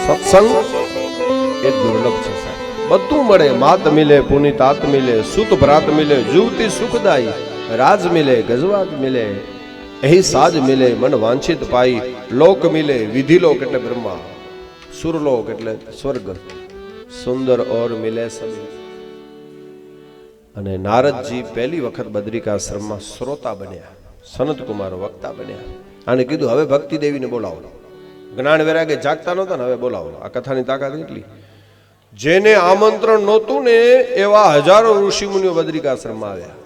સત્સંગ એ દુર્લભ છે સાહેબ. બધું મળે, માત મિલે પુનિત આત મિલે, સુત ભ્રાત મિલે, જુવતી સુખદાઈ, રાજ મિલે ગજવાજ મિલે, એહી સાજ મિલે મન વાંછિત પાઈ, લોક મિલે વિધિલોક એટલે બ્રહ્મા, સુરલોક એટલે સ્વર્ગ, સુંદર ઓર મિલે સબી. અને નારદજી પહેલી વખત બદ્રિકાશ્રમમાં શ્રોતા બન્યા, સનત કુમાર વક્તા બન્યા. આને કીધું હવે ભક્તિ દેવીને બોલાવો. જ્ઞાન વૈરાગ્ય જાગતા નહોતા ને, હવે બોલાવો. આ કથાની તાકાત એટલી. જેને આમંત્રણ નહોતું ને એવા હજારો ઋષિ મુનિઓ બદ્રિકાશ્રમમાં આવ્યા.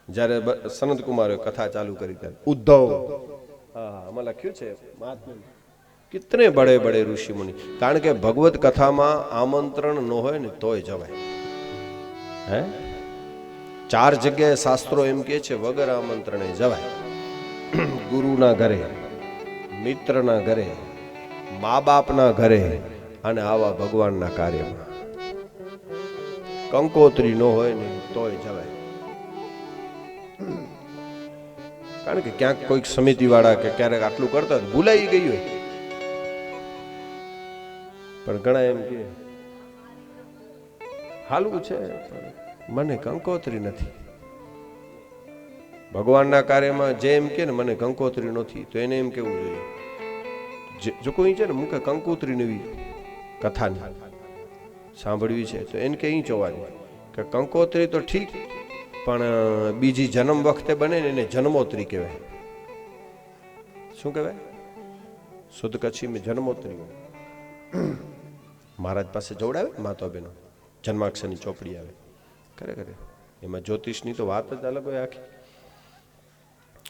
જ્યારે સનત કુમારે કથા ચાલુ કરી ત્યારે ઉદ્ધવ, આમાં લખ્યું છે કિતને બડે બડે ઋષિ મુનિ. કારણ કે ભગવત કથામાં આમંત્રણ ન હોય ને તોય જવાય. હે 4 જગ્યાએ શાસ્ત્રો એમ કે છે વગર આમંત્રણે જવાય. ગુરુના ઘરે, મિત્રના ઘરે, મા બાપના ઘરે અને આવા ભગવાનના કાર્યમાં કંકોત્રી ન હોય ને તોય જવાય. કારણ કે ક્યાંક કોઈક સમિતિ વાળા કે ક્યારેક આટલું કરતા ભૂલાઈ ગયું હોય. પણ ઘણા એમ કે હાલવું છે મને કંકોત્રી નથી. ભગવાનના કાર્યમાં જે એમ કે ને મને કંકોત્રી નથી, તો એને એમ કેવું જોઈએ જો કોઈ છે ને મુકે કંકોત્રી નવી કથાની સાંભળવી છે તો એને કઈ જોવાની કે કંકોત્રી તો ઠીક, પણ બીજી જન્મ વખતે બને ને એને જન્મોત્રી કહેવાય. શું કહેવાય? શુદ્ધ કચ્છી મેં જન્મોત્રી. મહારાજ પાસે જોડાવે માતા બહેનો, જન્માક્ષરની ચોપડી આવે ખરેખર એમાં જ્યોતિષની તો વાત જ અલગ હોય આખી.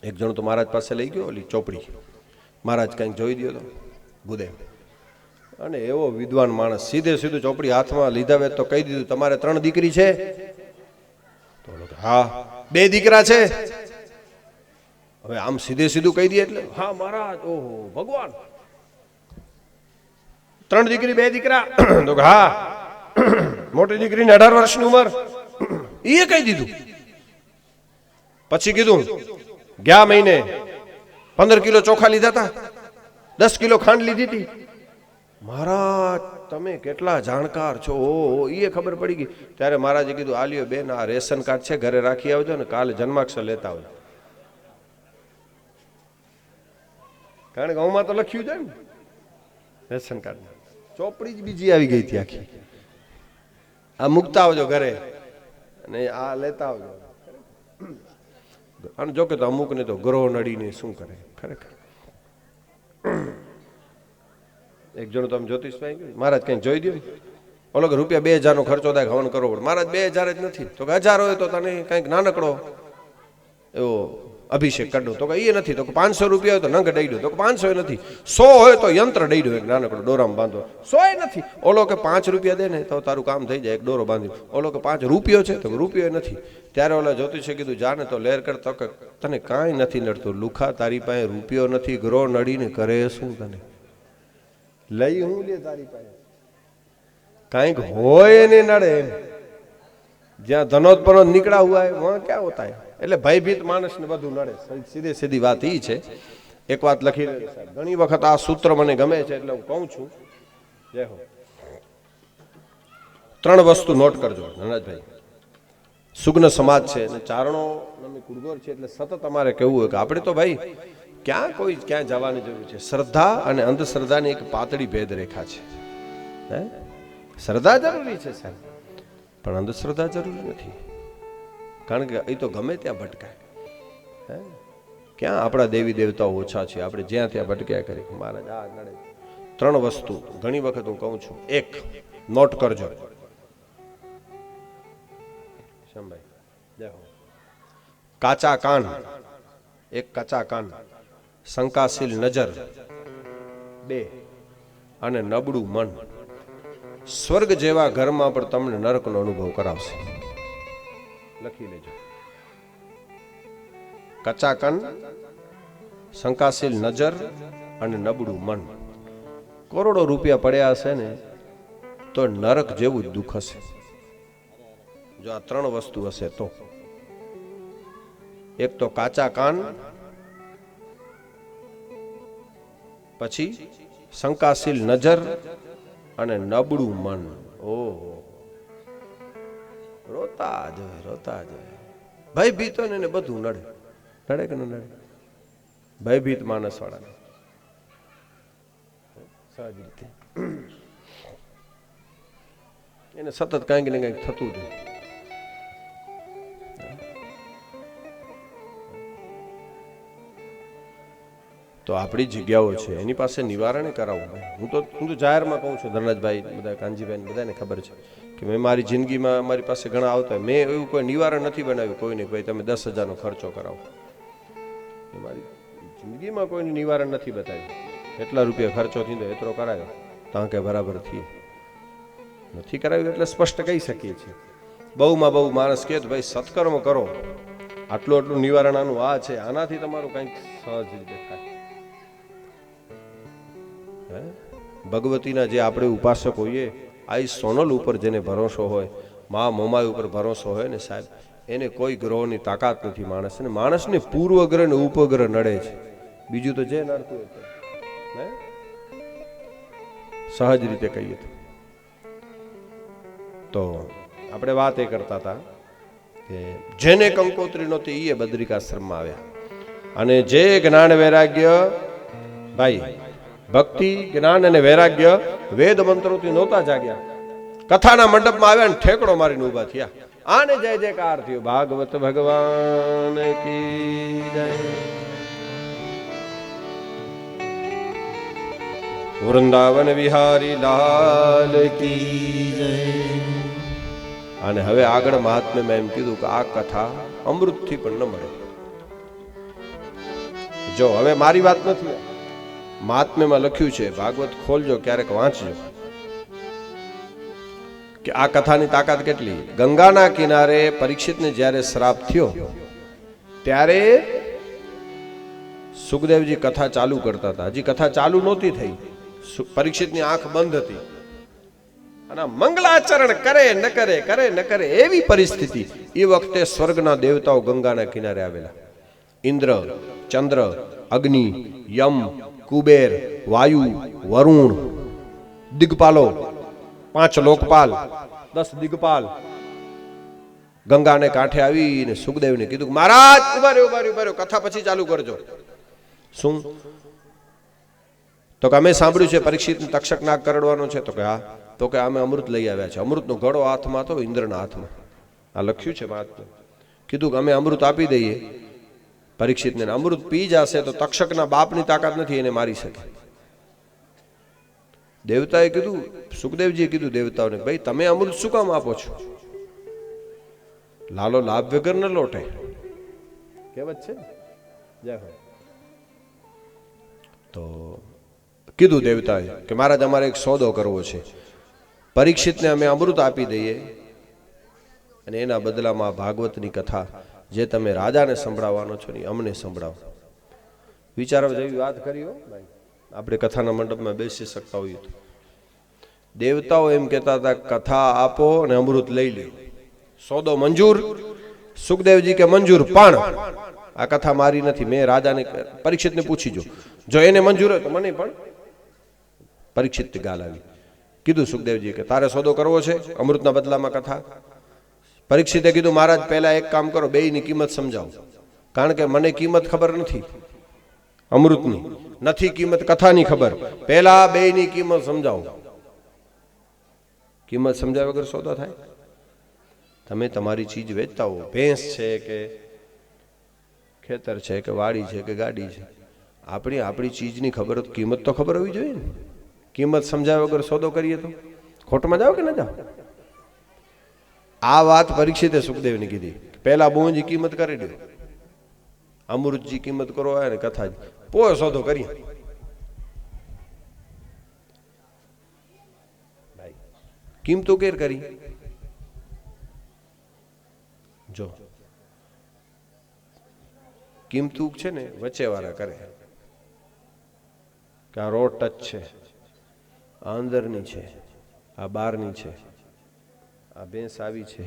એક જણ તો મહારાજ પાસે લઈ ગયો ઓલી ચોપડી, મહારાજ કંઈક જોઈ દો તો ગુદેવ, અને એવો વિદ્વાન માણસ સીધે સીધું ચોપડી હાથમાં લીધા વેત તો કહી દીધું તમારે 3 દીકરી છે? તો હા 2 દીકરા છે. હવે આમ સીધે સીધું કહી દે એટલે હા મહારાજ, ઓહો ભગવાન, 3 દીકરી 2 દીકરા? તો હા. મોટી દીકરીને 18 વર્ષની ઉંમર, એ કહી દીધું. પછી કીધું ગયા મહિને 15 કિલો ચોખા લીધા હતા, 10 કિલો ખાંડ લીધી હતી. મહારાજ તમે કેટલા જાણકાર છો, એ ખબર પડી ગઈ. ત્યારે મહારાજે કીધું આલ્યો બેન આ રેશન કાર્ડ છે ઘરે રાખી આવજો ને કાલે જન્માક્ષર લેતા આવજો. કારણ કે આમાં તો લખ્યું છે ને રેશન કાર્ડ, ચોપડી જ બીજી આવી ગઈ હતી આખી. આ મૂકતા આવજો ઘરે અને આ લેતા આવજો. અને જોકે તો અમુક ને તો ગ્રહ નડીને શું કરે ખરેખર. એક જણ તો આમ જ્યોતિષભાઈ મહારાજ કઈ જોઈ દો, ઓલો કે રૂપિયા 2000 નો ખર્ચો થાય હવન કરવો પડે. મહારાજ 2000 જ નથી, તો કે 1000 હોય તો તને કઈક નાનકડો એવો અભિષેક કાઢો, તો કે એ નથી, તો 500 રૂપિયા હોય તો નંગ દઈ દો, તો 500 નથી, 100 હોય તો યંત્ર દઈ દો, એક નાનકડો દોરામાં બાંધો. 100 નથી, ઓલો કે 5 રૂપિયા દે ને તો તારું કામ થઈ જાય, એક દોરો બાંધી. ઓલો કે 5 રૂપિયો છે, તો રૂપિયો નથી. ત્યારે ઓલા જ્યોતિષે કીધું જાને તો લેર કર, તો કે તને કાંઈ નથી નડતું લુખા, તારી પાસે રૂપિયો નથી, ગ્રહ નડીને કરે શું તને? લઈ હું લે તારી પાસે કાંઈક હોય ને નડે એમ. જ્યાં ધનોત્પન્ન નીકળા હુआ है वहां क्या होता है? એટલે ભયભીત માણસને બધું નડે. સીધે સીધી વાત ઈ છે. એક વાત લખી ઘણી વખત આ સૂત્ર મને ગમે છે એટલે હું કહું છું. જય હો. 3 વસ્તુ નોટ કરજો નનદભાઈ. સુગ્ન સમાજ છે અને ચારણો નમી કુડગોર છે એટલે સતત અમારે કહેવું હોય કે આપણે તો ભાઈ ક્યાં જવાની જરૂર છે. શ્રદ્ધા અને અંધશ્રદ્ધાની એક પાતળી ભેદ રેખા છે. હે શ્રદ્ધા જરૂરી છે સાહેબ, પણ અંધશ્રદ્ધા જરૂરી નથી. કારણ કે એ તો ગમે ત્યાં ભટકાય. હે ક્યાં આપણા દેવી દેવતાઓ ઓછા છે, આપણે જ્યાં ત્યાં ભટક્યા કરીએ. મહારાજ આ નડે. 3 વસ્તુ ઘણી વખત હું કહું છું. 1 નોટ કરજો. કાચા કાન, એક કાચા કાન, શંકાશીલ નજર 2 અને નબળું મન સ્વર્ગ જેવા ઘરમાં પણ તમને નરકનો અનુભવ કરાવશે. લખી લેજો. કાચા કાન, શંકાશીલ નજર અને નબળું મન. કરોડો રૂપિયા પડ્યા હશે ને તો નરક જેવું જ દુઃખ હશે. જો આ 3 વસ્તુ હશે તો. એક તો કાચા કાન, પછી શંકાશીલ નજર અને નબળું મન. ઓહો, રોતા જ હોય, રોતા જ હોય. ભયભીત હોય ને બધું નડે. નડે કે ન નડે? ભયભીત માણસ વાળા સહજ રીતે એને સતત કંઈક ને કંઈક થતું જ. તો આપણી જગ્યાઓ છે એની પાસે નિવારણ કરાવવું. હું તો જાહેરમાં કહું છું, ધનરાજભાઈ, બધા કાનજીભાઈ બધાને ખબર છે કે મેં મારી જિંદગીમાં મારી પાસે ઘણા આવતા હોય, મેં એવું કોઈ નિવારણ નથી બનાવ્યું કોઈને, ભાઈ તમે 10,000નો ખર્ચો કરાવો. મારી જિંદગીમાં કોઈને નિવારણ નથી બતાવ્યું. એટલા રૂપિયા ખર્ચો થયો એટલો કરાયો, ત્યાં કે બરાબર થી નથી કરાવ્યું એટલે સ્પષ્ટ કહી શકીએ છીએ. બહુમાં બહુ માણસ કહે તો ભાઈ સત્કર્મ કરો, આટલું આટલું નિવારણ આનું આ છે, આનાથી તમારું કંઈક સહજ રીતે થાય. ભગવતીના જે આપણે ઉપાસક હોઈએ, આ સોનલ ઉપર જેને ભરોસો હોય, મા મોમાઈ ઉપર ભરોસો હોય ને સાહેબ, એને કોઈ ગ્રહોની તાકાત નથી માણસને. માણસને પૂર્વગ્રહ ને ઉપગ્રહ નડે છે, બીજું તો જે નડતું હોય સહજ રીતે કહીએ તો આપણે વાત એ કરતા હતા કે જેને કંકોત્રી નહોતી એ બદ્રિકાશ્રમમાં આવ્યા, અને જે જ્ઞાન વૈરાગ્ય, ભાઈ ભક્તિ જ્ઞાન અને વૈરાગ્ય વેદ મંત્રોથી નહોતા જાગ્યા, કથાના મંડપમાં આવ્યા ને ઠેકડો મારીને ઉભા થયા. આને જય જયકાર થયો. ભાગવત ભગવાન કી જય. વૃંદાવન વિહારી લાલ કી જય. અને હવે આગળ મહાત્મ્ય મેં એમ કીધું કે આ કથા અમૃતથી પણ ન મળે. જો હવે મારી વાત નથી, મહાત્મ્યમાં લખ્યું છે, ભાગવત ખોલજો ક્યારેક વાંચજો કે આ કથાની તાકાત કેટલી. ગંગાના કિનારે પરીક્ષિતને જ્યારે શ્રાપ થયો ત્યારે સુખદેવજી કથા ચાલુ કરતા હતા. હજી કથા ચાલુ નહોતી થઈ, પરીક્ષિતની આંખ બંધ હતી અને મંગલાચરણ કરે ન કરે, કરે ન કરે એવી પરિસ્થિતિ. એ વખતે સ્વર્ગના દેવતાઓ ગંગાના કિનારે આવેલા. ઇન્દ્ર, ચંદ્ર, અગ્નિ, યમ, કુબેર, વાયુ, વરુણ, દિગ્પાલો, 5 લોકપાલ, 10 દિગ્પાલ ગંગાને કાંઠે આવીને સુખદેવને કીધું, મહારાજ ઉભા રહ્યો, કથા પછી ચાલુ કરજો. શું? તો કે અમે સાંભળ્યું છે પરીક્ષિતને તક્ષક નાગ કરડવાનો છે. તો કે હા. તો કે અમે અમૃત લઈ આવ્યા છે. અમૃતનો ઘડો હાથમાં હતો ઇન્દ્રના હાથમાં. આ લખ્યું છે મહાત્મા. કીધું કે અમે અમૃત આપી દઈએ પરીક્ષિતને, અમૃત પી જશે તો તક્ષકના બાપની તાકાત નથી એને મારી શકે. દેવતાએ કીધું, સુખદેવજીએ કીધું દેવતાઓને, ભાઈ તમે અમૃત શું કામ આપો છો? લાલો લાભ વગર ન લોટે, કહેવત છે ને. તો કીધું દેવતાએ કે મહારાજ અમારે એક સોદો કરવો છે, પરીક્ષિતને અમે અમૃત આપી દઈએ અને એના બદલામાં ભાગવતની કથા જે તમે રાજાને સંભળાવવાનો છો ને અમને સંભળાવો. વિચારવા જેવી વાત કરી હો ભાઈ. આપણે કથાના મંડપમાં બેસી શકતા હોઈએ તો. દેવતાઓ એમ કહેતા હતા કથા આપો અને અમૃત લઈ લે, સોદો મંજૂર. સુખદેવજી કે મંજૂર, પણ આ કથા મારી નથી, મેં રાજાને પરીક્ષિતને પૂછી જો એને મંજૂર હોય તો મને પણ. પરીક્ષિત ગાલ આવી. કીધું સુખદેવજી કે તારે સોદો કરવો છે અમૃતના બદલામાં કથા? પરીક્ષિતે કીધું મહારાજ પહેલા એક કામ કરો, બેયની કિંમત સમજાવો, કારણ કે મને કિંમત ખબર નથી અમૃતની, નથી કિંમત કથાની ખબર, પહેલા બેયની કિંમત સમજાવો. કિંમત સમજાવ્યા વગર સોદો થાય? તમે તમારી ચીજ વેચતા હો, ભેંસ છે કે ખેતર છે કે વાડી છે કે ગાડી છે, આપણી ચીજની ખબર, કિંમત તો ખબર હોવી જોઈએ ને. કિંમત સમજાવ્યા વગર સોદો કરીએ તો ખોટમાં જાઓ કે ન જાઓ? આ વાત પરીક્ષિતે સુખદેવને કીધી, પહેલા બોંજી કિંમત કરી દો, અમૃતજી કિંમત કરો ને કથાજી પોય સોદો કરી. કિંમતો કેર કરી. જો કિંમતું છે ને વચ્ચે વાળા કરે કે આ રોડ ટચ છે, આ અંદરની છે, આ બહારની છે, આ ભેંસ આવી છે.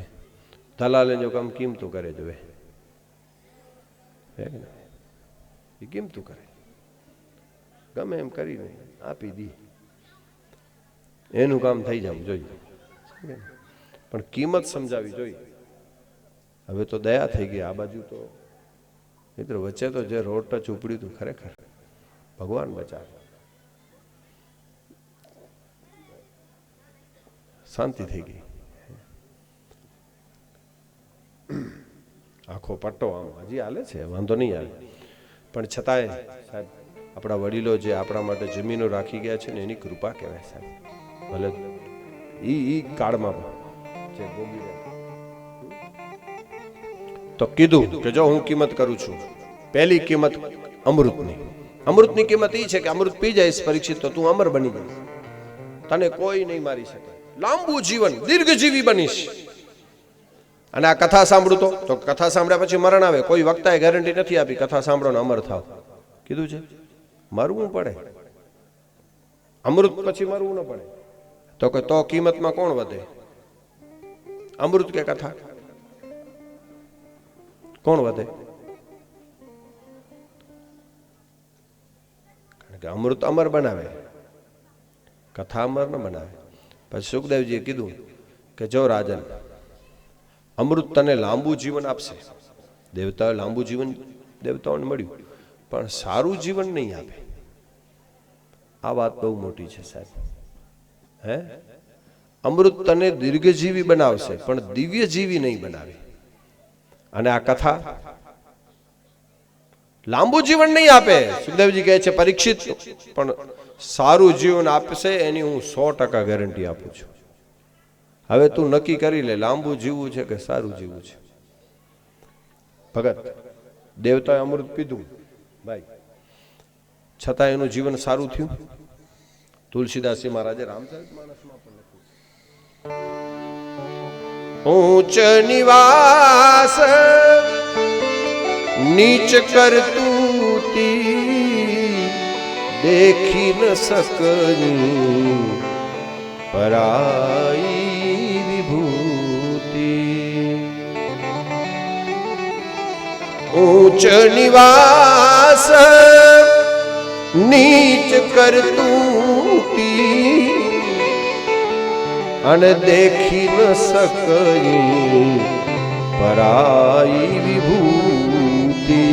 દલાલે જો કામ કિંમતું કરે જોવે, એ કિંમતું કરે, ગમે એમ કરીને આપી દી. એનું કામ થઈ જવું જોઈએ, પણ કિંમત સમજાવી જોઈએ. હવે તો દયા થઈ ગઈ. આ બાજુ તો મિત્રો વચ્ચે તો જે રોડ ટચ ઉપડ્યું હતું, ખરેખર ભગવાન બચાવે. શાંતિ થઈ ગઈ. આખો પટ્ટો આમ હજી હાલે છે, વાંધો નહીં આવે, પણ છતાંય સાહેબ આપણા વડીલો જે આપણા માટે જમીનો રાખી ગયા છે ને એની કૃપા કહેવાય સાહેબ. ભલે ઈ કાળમાં જે ભોગવી તો કીધું કે જો હું કિંમત કરું છું. પહેલી કિંમત અમૃતની. અમૃતની કિંમત એ છે કે અમૃત પી જઈશ પરીક્ષિત તો તું અમર બની જઈશ, તને કોઈ નહીં મારી શકે, લાંબુ જીવન, દીર્ઘજીવી બનીશ. અને આ કથા સાંભળું તો કથા સાંભળ્યા પછી મરણ આવે, કોઈ વક્તાએ ગેરંટી નથી આપી કથા સાંભળો ને અમર થાવ. કીધું છે મરવું પડે, અમૃત પછી મરવું ન પડે. તો કે તો કિંમતમાં કોણ વધે, અમૃત કે કથા? કોણ વધે? કારણ કે અમૃત અમર બનાવે, કથા અમર ન બનાવે. પછી સુખદેવજીએ કીધું કે જો રાજન, અમૃત તને લાંબુ જીવન આપશે. દેવતાઓ લાંબુ જીવન દેવતાઓને મળ્યું, પણ સારું જીવન નહીં આપે. આ વાત બહુ મોટી છે સાહેબ. હે, અમૃત તને દીર્ઘજીવી બનાવશે પણ દિવ્યજીવી નહીં બનાવે. અને આ કથા લાંબુ જીવન નહીં આપે. સુખદેવજી કહે છે પરીક્ષિત પણ સારું જીવન આપશે એની હું 100% ગેરંટી આપું છું. હવે તું નક્કી કરી લે, લાંબુ જીવવું છે કે સારું જીવવું છે. ભગત દેવતાએ અમૃત પીધું ભાઈ, છતાં એનું જીવન સારું થયું. તુલસીદાસજી મહારાજે રામચરિતમાનસમાં પણ લખ્યું, ઊંચ નિવાસ નીચ કરતૂતી દેખી ન શકની પરાઈ વિભૂતિ. ઊંચ નિવાસ નીચ કરતૂતી અને દેખી ન શકઈ પરાઈ વિભૂતિ.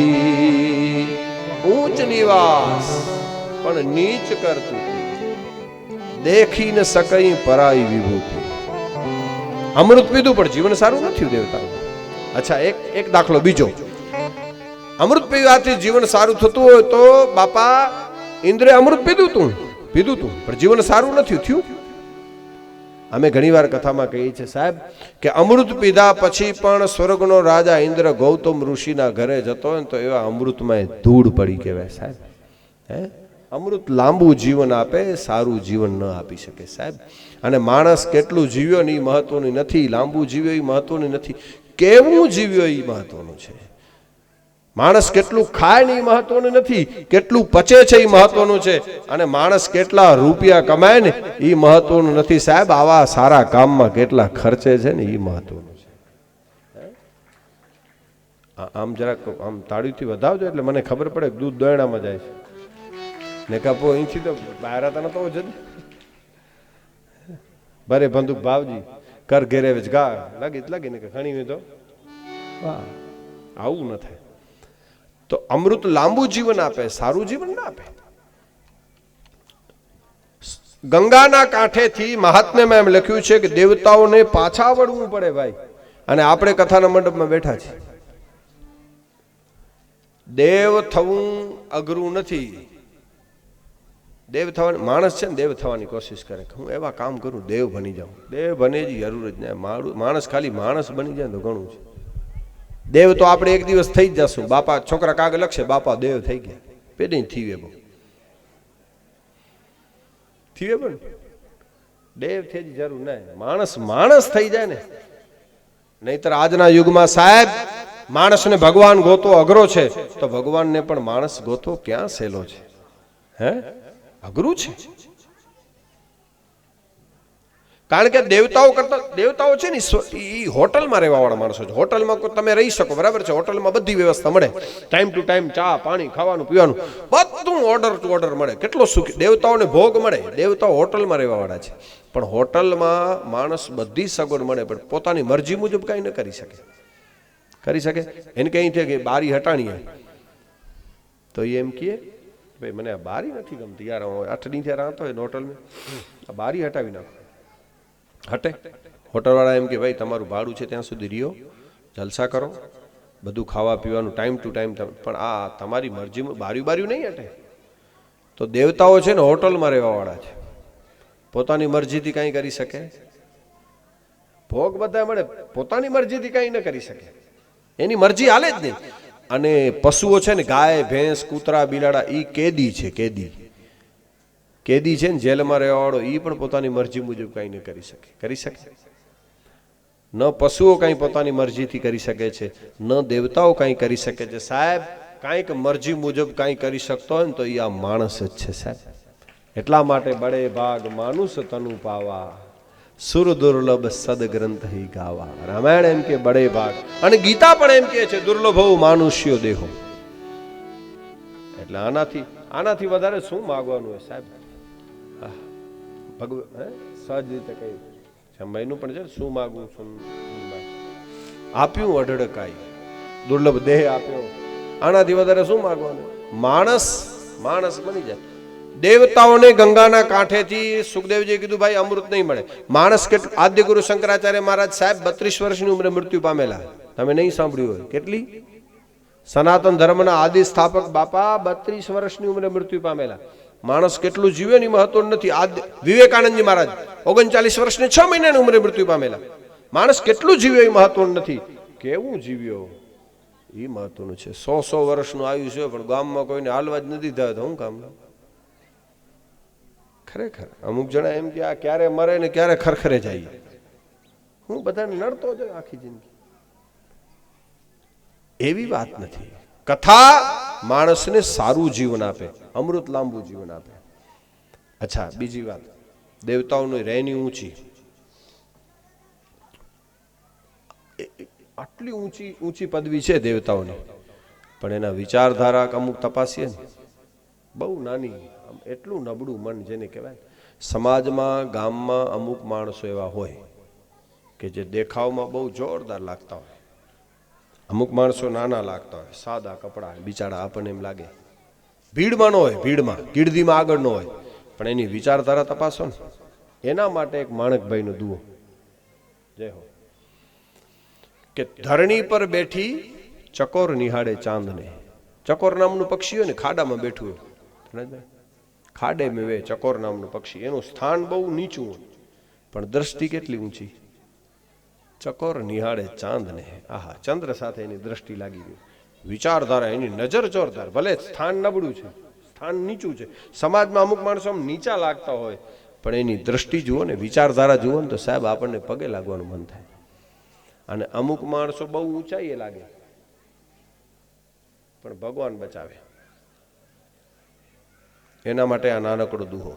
ઊંચ નિવાસ પણ નીચ કરતૂતી દેખી ન શકઈ પરાઈ વિભૂતિ. અમૃત પીધું પણ જીવન સારું નથી દેવતા. અચ્છા, એક દાખલો બીજો. અમૃત પીવાથી જીવન સારું થતું હોય તો બાપા ઇન્દ્રે અમૃત પીધું તું પણ જીવન સારું નથી થયું. અમે ઘણીવાર કથામાં કહીએ છીએ સાહેબ કે અમૃત પીધા પછી પણ સ્વર્ગનો રાજા ઇન્દ્ર ગૌતમ ઋષિના ઘરે જતો હોય તો એવા અમૃતમાં ધૂળ પડી કહેવાય સાહેબ. હે, અમૃત લાંબુ જીવન આપે, સારું જીવન ન આપી શકે સાહેબ. અને માણસ કેટલું જીવ્યો ને એ મહત્વનું નથી, લાંબુ જીવ્યો એ મહત્વનું નથી, કેવું જીવ્યો એ મહત્વનું છે. માણસ કેટલું ખાય ને એ મહત્વનું નથી, કેટલું પચે છે એ મહત્વનું છે. અને માણસ કેટલા રૂપિયા કમાય ને એ મહત્વનું નથી સાહેબ, આવા સારા કામમાં કેટલા ખર્ચે છે ને એ મહત્વનું છે. આમ જરાક આમ તાળીથી વધાવજો એટલે મને ખબર પડે કે દૂધ દોયણામાં જાય છે ને કાપો અહીંથી તો બહાર હતા નતો જ ભરે બંદૂક ભાવજી કર ઘેરે ગા લાગીને કે ઘણી તો વાહ, આવું ન થાય. તો અમૃત લાંબુ જીવન આપે, સારું જીવન ના આપે. ગંગાના કાંઠેથી મહાત્મ્યમાં એમ લખ્યું છે કે દેવતાઓને પાછા વળવું પડે ભાઈ. અને આપણે કથાના મંડપમાં બેઠા છીએ. દેવ થવું અઘરું નથી. દેવ થવાની માણસ છે ને દેવ થવાની કોશિશ કરે કે હું એવા કામ કરું દેવ બની જાઉં. દેવ બને જ જરૂર જ નહીં. માણસ ખાલી માણસ બની જાય તો ઘણું છે. દેવ તો આપણે એક દિવસ થઈ જ જશું. બાપા છોકરા કાગળ લખશે બાપા દેવ થઈ ગયા, પેડી થીવે બહુ થીવે પણ દેવ થઈ જ જરૂર નહીં. માણસ થઈ જાય ને. નહીતર આજના યુગમાં સાહેબ માણસને ભગવાન ગોતો અઘરો છે તો ભગવાનને પણ માણસ ગોતો ક્યાં સહેલો છે. હે, અઘરું છે. કારણ કે દેવતાઓ કરતા દેવતાઓ છે ને એ હોટલમાં રહેવાવાળા માણસો છે. હોટલમાં તમે રહી શકો, બરાબર છે, હોટલમાં બધી વ્યવસ્થા મળે, ટાઈમ ટુ ટાઈમ ચા પાણી ખાવાનું પીવાનું બધું ઓર્ડર ટુ ઓર્ડર મળે, કેટલો સુખ. દેવતાઓને ભોગ મળે, દેવતાઓ હોટલમાં રહેવાવાળા છે. પણ હોટલમાં માણસ બધી સગવડ મળે, પણ પોતાની મરજી મુજબ કાંઈ ન કરી શકે. કરી શકે એને કંઈ છે કે બારી હટાણીએ તો એ એમ કહે ભાઈ મને આ બારી નથી ગમતી યાર, 8 દી થયા રાતો હોય હોટલમાં, આ બારી હટાવી નાખો. હટે? હોટલવાળા એમ કે ભાઈ તમારું ભાડું છે ત્યાં સુધી રહ્યો, જલસા કરો, બધું ખાવા પીવાનું ટાઈમ ટુ ટાઈમ, પણ આ તમારી મરજી બાર્યું નહીં હટે. તો દેવતાઓ છે ને હોટલમાં રહેવાવાળા છે, પોતાની મરજીથી કાંઈ કરી શકે? ભોગ બધા મળે, પોતાની મરજીથી કાંઈ ન કરી શકે, એની મરજી હાલે જ નહીં. અને પશુઓ છે ને, ગાય ભેંસ કૂતરા બિલાડા, એ કેદી છે, કેદી છે ને જેલમાં રહેવાવાળો, એ પણ પોતાની મરજી મુજબ કાંઈ ન કરી શકે. કરી શકે? ન પશુઓ કાંઈ પોતાની મરજીથી કરી શકે છે, ન દેવતાઓ કાંઈ કરી શકે છે. સાહેબ કાંઈક મરજી મુજબ કાંઈ કરી શકતો હોય ને તો એ આ માણસ જ છે સાહેબ. એટલા માટે બડે ભાગ માનુષ તનુ પાવા, સુર દુર્લભ સદગ્રંથ હી ગાવા. રામાયણ એમ કે બડે ભાગ, અને ગીતા પણ એમ કે છે દુર્લભ માનુષ્યો દેહો. એટલે આનાથી વધારે શું માગવાનું હોય સાહેબ? સહજ રીતે કહ્યું જમવાઈનું પણ છે, શું માગવું શું આપ્યું અઢળકાઈ, દુર્લભ દેહ આપ્યો, આનાથી વધારે શું માગવાનું? માણસ બની જાય. દેવતાઓને ગંગાના કાંઠેથી સુખદેવજીએ કીધું ભાઈ અમૃત નહીં મળે. માણસ કેટલું? આદ્ય ગુરુ શંકરાચાર્ય મહારાજ સાહેબ 32 વર્ષની ઉંમરે મૃત્યુ પામેલા. તમે નહીં સાંભળ્યું હોય? કેટલી? સનાતન ધર્મના આદિ સ્થાપક બાપા 32 વર્ષની ઉંમરે મૃત્યુ પામેલા. માણસ કેટલું જીવે એની મહત્વ નથી. વિવેકાનંદજી મહારાજ 39 વર્ષની 6 મહિનાની ઉંમરે મૃત્યુ પામેલા. માણસ કેટલું જીવ્યો એ મહત્વ નથી, કેવું જીવ્યો એ મહત્વનું છે. 100 વર્ષનું આયુષ્ય છે, પણ ગામમાં કોઈને હાલવા જ નથી થયા તો હું કામ? ખરેખર અમુક જણા એમ કે આ ક્યારે મરે ને ક્યારે ખરખરે જાય. હું બધાને નડતો જ આખી જિંદગી. એવી વાત નથી. કથા માણસને સારું જીવન આપે, અમૃત લાંબુ જીવન આપે. અચ્છા, બીજી વાત, દેવતાઓની રહેણી ઊંચી, આટલી ઊંચી પદવી છે દેવતાઓની, પણ એના વિચારધારા અમુક તપાસીએ ને બહુ નાની, એટલું નબળું મન જેને કહેવાય. સમાજમાં ગામમાં અમુક માણસો એવા હોય કે જે દેખાવમાં બહુ જોરદાર લાગતા હોય, અમુક માણસો નાના લાગતા હોય, સાદા કપડા, બિચારા આપણને એમ લાગે. ભીડમાં ન હોય, ભીડમાં ગીર્દીમાં આગળ ન હોય, પણ એની વિચારધારા તપાસો ને. એના માટે એક માણકભાઈનો દુઓ, જય હો, કે ધરણી પર બેઠી ચકોર નિહાળે ચાંદને. ચકોર નામનું પક્ષી હોય ને, ખાડામાં બેઠું હોય, ખાડે મેવે ચકોર નામનું પક્ષી, એનું સ્થાન બહુ નીચું હોય, પણ દ્રષ્ટિ કેટલી ઊંચી. ચકોર નિહાળે ચાંદને, આહા, ચંદ્ર સાથે એની દ્રષ્ટિ લાગી ગઈ. વિચારધારા, એની નજર જોરદાર. ભલે સ્થાન નબળું છે, સ્થાન નીચું છે, સમાજમાં અમુક માણસો આમ નીચા લાગતા હોય, પણ એની દ્રષ્ટિ જુઓ ને, વિચારધારા જુઓ ને, તો સાહેબ આપણને પગે લાગવાનું મન થાય. અને અમુક માણસો બહુ ઊંચાઈએ લાગે, પણ ભગવાન બચાવે. એના માટે આ નાનકડો દુહો.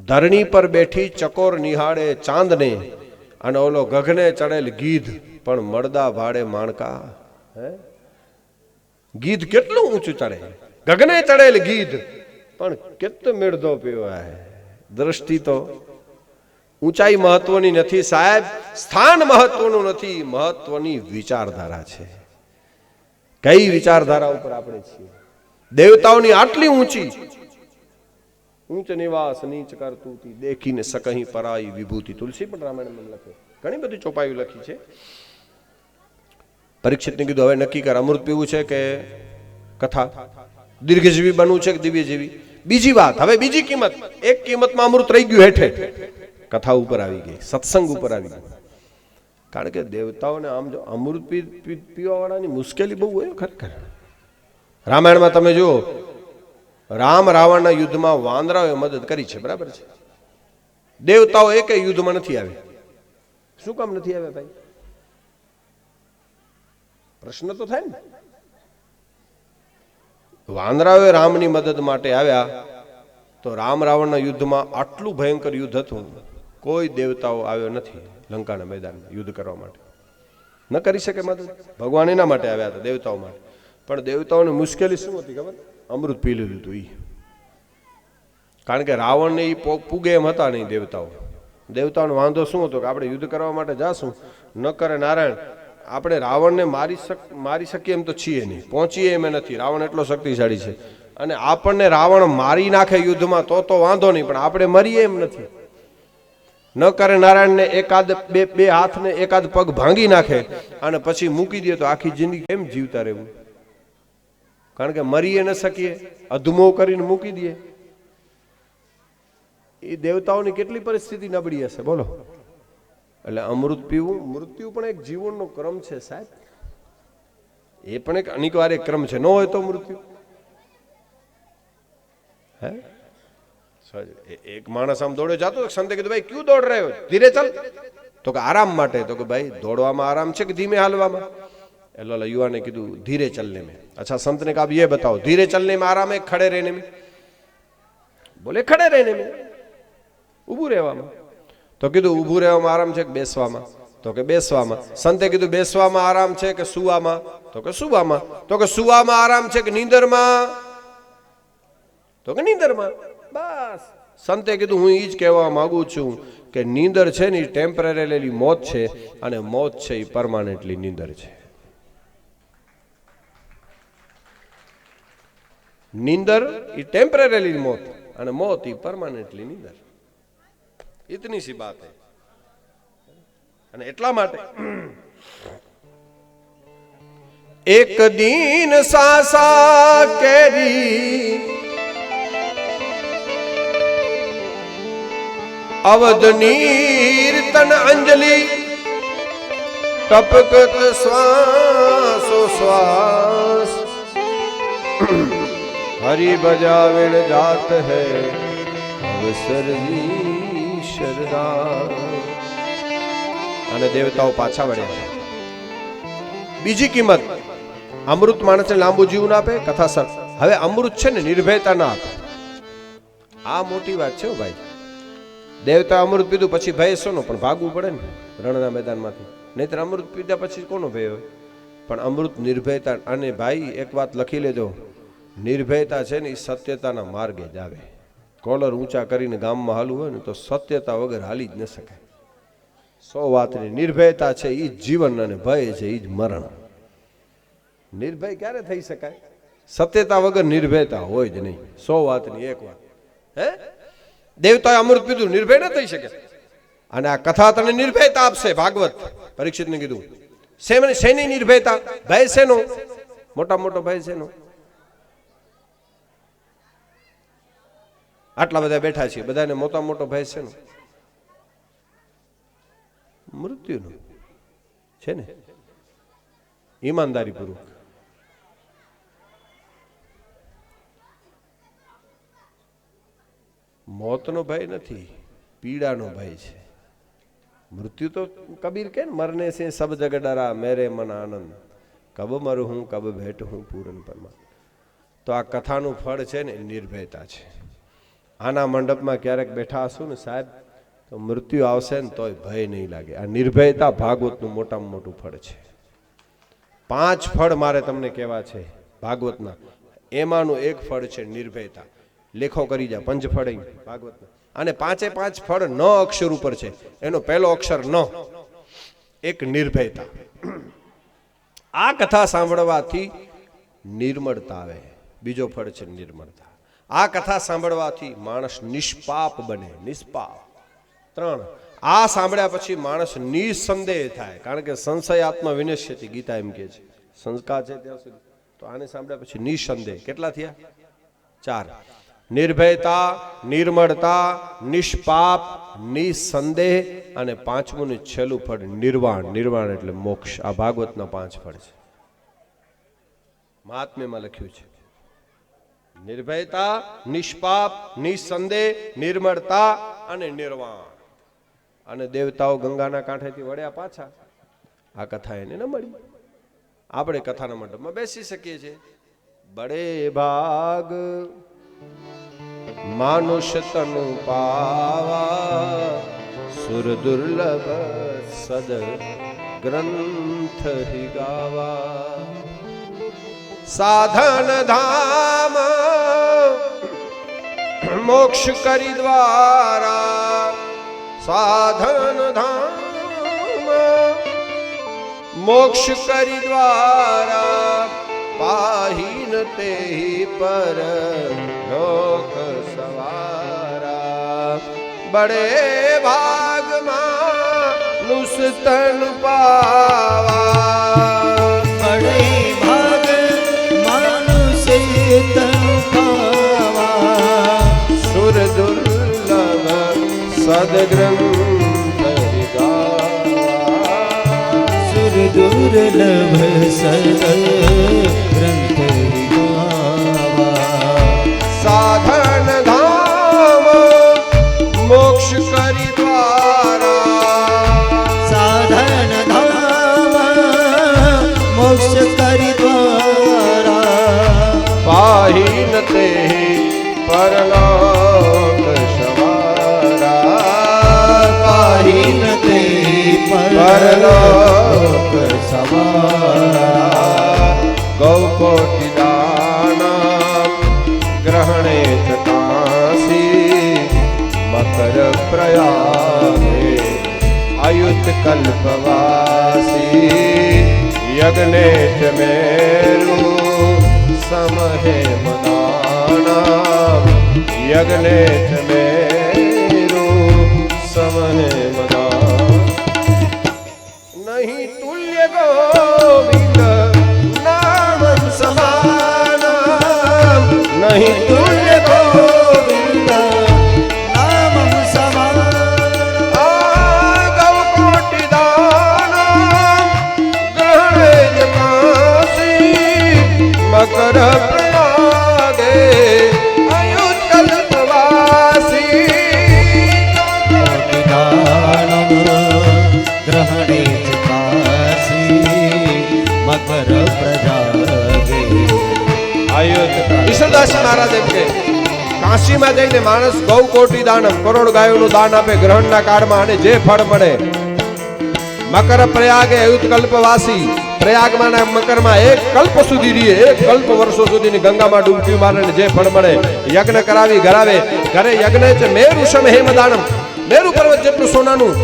ધરણી પર બેઠી ચકોર નિહાળે ચાંદને, અને ઓલો ગગને ચડેલ ગીધ પણ મળદા ભાડે માણકા. ગીધ કેટલું ઊંચું ચડે, ગગને ચડેલ ગીધ પણ કેટલો મેળધો પીવાય. દ્રષ્ટિ તો ઊંચાઈ મહત્વની નથી સાહેબ, સ્થાન મહત્વનું નથી, મહત્વની વિચારધારા છે. કઈ વિચારધારા ઉપર આપણે છીએ? દેવતાઓની આટલી ઊંચી, ઊંચ નિવાસ નીચ કરતું દેખીને સકહી પરાઈ વિભૂતિ. તુલસી પણ રામાયણમાં લખે, ઘણી બધી ચોપાઈઓ લખી છે. પરીક્ષિતને કીધું હવે નક્કી કર, અમૃત પીવું છે કે કથા? દીર્ઘજીવી બનવું છે કે દિવ્યજીવી? બીજી વાત, હવે બીજી કિંમત. એક કિંમતમાં અમૃત રહી ગયું હેઠે, કથા ઉપર આવી ગઈ, સત્સંગ ઉપર આવી ગઈ. કારણ કે દેવતાઓને આમ જો અમૃત પીવા વાળાની મુશ્કેલી બહુ હોય ખરેખર. રામાયણમાં તમે જુઓ, રામ રાવણના યુદ્ધમાં વાંદરાઓએ મદદ કરી છે, બરાબર છે. દેવતાઓ એકે યુદ્ધમાં નથી આવ્યા. શું કામ નથી આવ્યા ભાઈ? પ્રશ્ન તો થાય ને. વાંદરાઓએ રામની મદદ માટે આવ્યા, તો રામ રાવણના યુદ્ધમાં આટલું ભયંકર યુદ્ધ હતું, કોઈ દેવતાઓ આવ્યો નથી લંકાના મેદાનમાં યુદ્ધ કરવા માટે. ન કરી શકે માધવ. ભગવાન એના માટે આવ્યા હતા, દેવતાઓ માટે. પણ દેવતાઓની મુશ્કેલી શું હતી ખબર? અમૃત પી લીધું હતું એ. કારણ કે રાવણને એ પૂગે એમ હતા નહીં દેવતાઓ. દેવતાઓનો વાંધો શું હતો કે આપણે યુદ્ધ કરવા માટે જાશું, ન કરે નારાયણ, આપણે રાવણને મારી શકીએ એમ તો છીએ નહીં, પહોંચીએ એમ નથી. રાવણ એટલો શક્તિશાળી છે, અને આપણને રાવણ મારી નાખે યુદ્ધમાં તો વાંધો નહીં, પણ આપણે મરીએ એમ નથી. ન કરે નારાયણને એકાદ બે હાથને એકાદ પગ ભાંગી નાખે અને પછી મૂકી દે તો આખી જિંદગી કેમ જીવતા રહેવું? કારણ કે મરીએ ન શકીએ, અધમો કરીને મૂકી દે. એ દેવતાઓની કેટલી પરિસ્થિતિ નબળી હશે બોલો. એટલે અમૃત પીવું, મૃત્યુ પણ એક જીવનનો ક્રમ છે સાહેબ. એ પણ એક અનિવાર્ય ક્રમ છે. ન હોય તો મૃત્યુ. હે, એક માણસ આમ દોડે જાતો, સંતે કીધું ભાઈ ક્યું દોડ રહ્યો, ધીરે ચાલ. તો કે આરામ માટે. તો કે ભાઈ દોડવામાં આરામ છે કે ધીમે હાલવામાં? એટલે યુવાને કીધું ધીરે ચલને में. अच्छा संत ने कहा ये बताओ धीरे चलने में आराम है खड़े रहने में? बोले खड़े रहने में, ઊભું રહેવામાં. તો કીધું ઊભું રહેવામાં આરામ છે કે બેસવામાં? તો કે બેસવામાં. સંતે કીધું બેસવામાં આરામ છે કે સુવામાં? તો કે સુવામાં. તો કે સુવામાં આરામ છે કે નીંદરમાં? તો કે નીંદરમાં. બસ. સંતે કીધું હું એ જ કહેવા માંગુ છું કે નીંદર છે ને એ ટેમ્પરરી મોત છે, અને મોત છે એ પરમાનન્ટલી નીંદર છે. નીંદર એ ટેમ્પરરી મોત, અને મોત એ પરમાનન્ટલી નીંદર. इतनी सी बात है. અને એટલા માટે એક દીન સાસા કેરી અવધ નીર તન અંજલિ ટપકત શ્વાસો શ્વાસ હરી બજાવેણ જાત હૈ અવસરની શરદા. અને દેવતાઓ પાછા વળ્યા. બીજી કિંમત, અમૃત માણસને લાંબુ જીવ ના આપે, કથા સર. હવે અમૃત છે ને નિર્ભયતા ના આપે. આ મોટી વાત છે ભાઈ. દેવતા અમૃત પીધું પછી ભય શોનો? પણ ભાગવું પડે ને રણના મેદાનમાંથી. નહીતર અમૃત પીધા પછી કોનો ભય હોય? પણ અમૃત નિર્ભયતા. અને ભાઈ એક વાત લખી લેજો, નિર્ભયતા છે ને એ સત્યતાના માર્ગે જ આવે. કોલર ઊંચા કરીને ગામમાં હાલવું હોય ને તો સત્યતા વગર હાલી જ ન શકાય. 100 વાતની નિર્ભયતા છે એ જ જીવન, અને ભય છે એ જ મરણ. નિર્ભય ક્યારે થઈ શકાય? સત્યતા વગર નિર્ભયતા હોય જ નહીં. 100 વાતની એક વાત. હે, દેવતાએ અમૃત પીધું, નિર્ભય ન થઈ શકે. અને આ કથા તને નિર્ભયતા આપશે. ભાગવત પરીક્ષિતને કીધું શેની નિર્ભયતા? ભય શેનો? મોટા મોટો ભય શેનો? આટલા બધા બેઠા છીએ, બધાને મોટા મોટો ભય છે ને મૃત્યુનો છે ને. ઈમાનદારી પૂર્વક મોતનો ભય નથી, પીડાનો ભય છે. મૃત્યુ તો કબીર કે મરને से सब जग डरा मेरे मन आनंद कब मरू हूं कब भेट हूं पूरन परमा. તો આ કથાનું ફળ છે ને નિર્ભયતા છે. આના મંડપમાં ક્યારેક બેઠા હશું ને સાહેબ, તો મૃત્યુ આવશે ને તોય ભય નહીં લાગે. આ નિર્ભયતા ભાગવતનું મોટામાં મોટું ફળ છે. 5 ફળ મારે તમને કહેવા છે ભાગવતના. એમાંનું એક ફળ છે નિર્ભયતા. લેખો કરી જા, 5 ફળ ભાગવતના. અને 5 ફળ 9 અક્ષર ઉપર છે. એનો પહેલો અક્ષર ન, એક નિર્ભયતા. આ કથા સાંભળવાથી નિર્મળતા આવે. બીજો ફળ છે નિર્મળતા. આ કથા સાંભળવાથી માણસ નિષ્પાપ બને. નિષ્પાપ. 3, આ સાંભળ્યા પછી માણસ નિસંદેહ થાય. કારણ કે સંશયાત્મ વિનશ્યતિ, ગીતા એમ કે છે. સંસ્કાર છે ત્યાં સુધી. તો આને સાંભળ્યા પછી નિસંદેહ. કેટલા થયા? 4. નિર્ભયતા, નિર્મળતા, નિષ્પાપ, નિસંદેહ, અને 5મું ને છેલ્લું ફળ નિર્વાણ. નિર્વાણ એટલે મોક્ષ. આ ભાગવતના 5 ફળ છે. મહાત્મ્યમાં લખ્યું છે નિર્ભયતા, નિષ્પાપ, નિસંદેહ, નિર્મળતા અને નિર્વાણ. અને દેવતાઓ ગંગાના કાંઠેથી વળ્યા પાછા. આ કથા એને ન મળી. આપણે કથાના મંડપમાં બેસી શકીએ છીએ. બડે ભાગ માનુષ તનુ પાવા સુર દુર્લભ સદ ગ્રંથ હિ ગાવા સાધન ધામ મોક્ષ કરી દ્વારા સાધન ધામ મોક્ષ કરી દ્વારા પાહીન તે પર લોક સવારા બડે ભાગમાં નુસતન પાવા બડે ભાગ માનુષે તન પાવા સુર દુર્લભ સદગ્રંથ હિ ગાવા સુર દુર્લભ સદ ગ્રંથ હિ ગાવા સાધન ધામ મોક્ષ કરી દ્વારા સાધન ધામ મોક્ષ કરી દ્વારા પાહીન તે પરલોક સવારા પાહીન તે પરલોક સવારા ગૌકોટિ દાના ગ્રહણે ચકાસી મકર પ્રયાગે આયુત કલ્પવાસી યજ્ઞે ચ મેરુ સમહે મદાના યજ્ઞે ચ મેરુ સમહે મદા નહીં તુલ્ય ગોવિંદ નામ સમાન નહીં તુલ્ય ગોવિંદ નામ સમાન ગૌકોટિ દાના ગ્રહણે ચકાસી મકર પ્રયાગે આયુત કલ્પવાસી દાનમ ગ્રહણે ચકાસી મકર પ્રજાગે આયુત ઈશ્વરદાસ મહારાજ એમ કે કાશીમાં જઈને માણસ ગૌ કોટી દાનમ કરોડ ગાયોનું દાન આપે ગ્રહણના કાળમાં અને જે ફળ મળે મકર પ્રયાગે અયુત કલ્પવાસી પ્રયાગમાં ના મકરમાં એક કલ્પ સુધી રહીએ એક કલ્પ વર્ષો સુધીની ગંગામાં ડૂબકી મારે જે ફળ મળે યજ્ઞ કરાવી ઘરાવે ઘરે યજ્ઞ છે મેરુ સમ હેમદાનમ મેરુ પર્વત જેટલું સોનાનું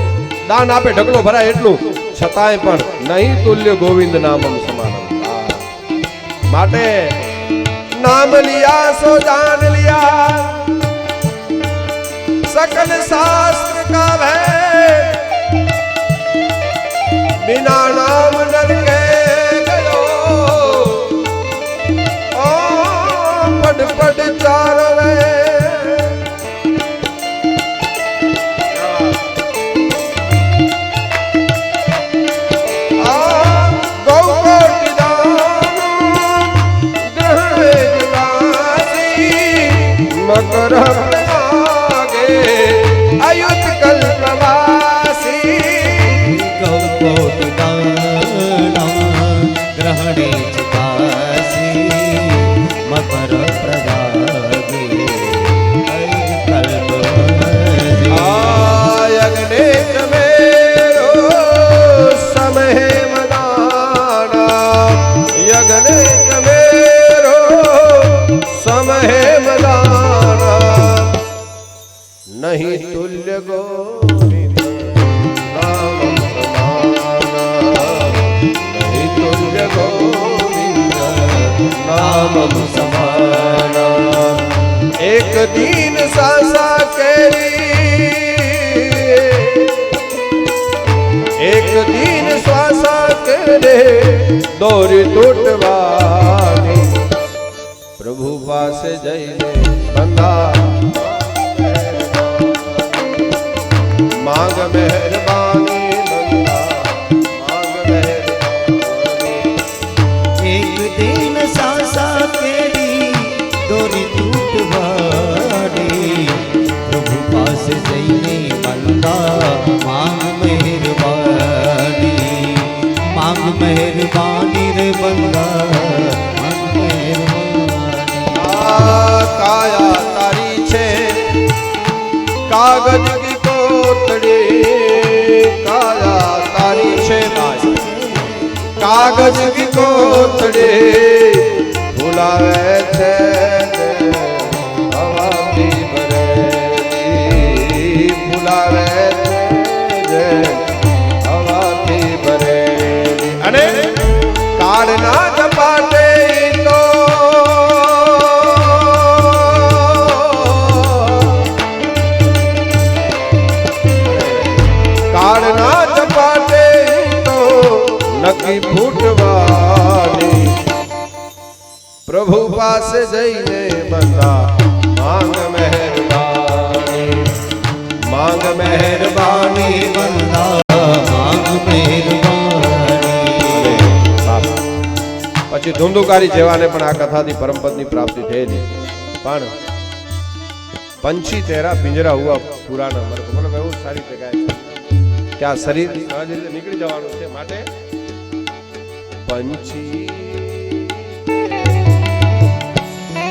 દાન આપે ઢગલો ભરાય એટલું છતાંય પણ નહીં તુલ્ય ગોવિંદ નામમ સમાનમ માટે नाम लिया सो जान लिया सकल शास्त्र का भय बिना नाम नर के गयो ओ पट पट चारवे मकर प्रयागे अयुत कल्पवासी गौकोटि दानम ग्रहणे चकासी मकर प्रजागे अयुत कल्पवासी आयग्ने मेरो समय मदाना यग्ने मेरो समय मदाना नहीं तुल्य गोविंद नाम समाना नहीं तुल्य गोविंद नाम समाना एक दीन सासा केरी एक दीन श्वासा करे दौरी टूटवानी प्रभु पास जઈને બંધા मांग मेहरबानी બંધા मांग मेहरबानी एक दिन सासा केरी दोरी टूटवानी प्रभु पास जईने बंदा मांग मेहरबानी रे बंदा मांग मेहरबानी काया तारी छे कागज की कोतड़ी કાગજ કી કોથળી ભૂલાવે છે હવાથી ભરેલી ભૂલાવે છે હવાથી ભરેલી અને કાળના ઝપાટે તો કાળના ઝપાટે તો નક્કી ફૂટવાની પ્રભુ પાસે જઈને બંધા માંગ મહેરબાની માંગ મહેરબાની બંદા માંગ મહેરબાની. પછી ધુંધુકારી જેવાને પણ આ કથાથી પરમપદની પ્રાપ્તિ થયેલી પણ પંછી તેરા પિંજરા હુઆ પુરાના મરકો મને બહુ સારી રીતે ગાય છે કે આ શરીર સહજ રીતે નીકળી જવાનું છે માટે પંછી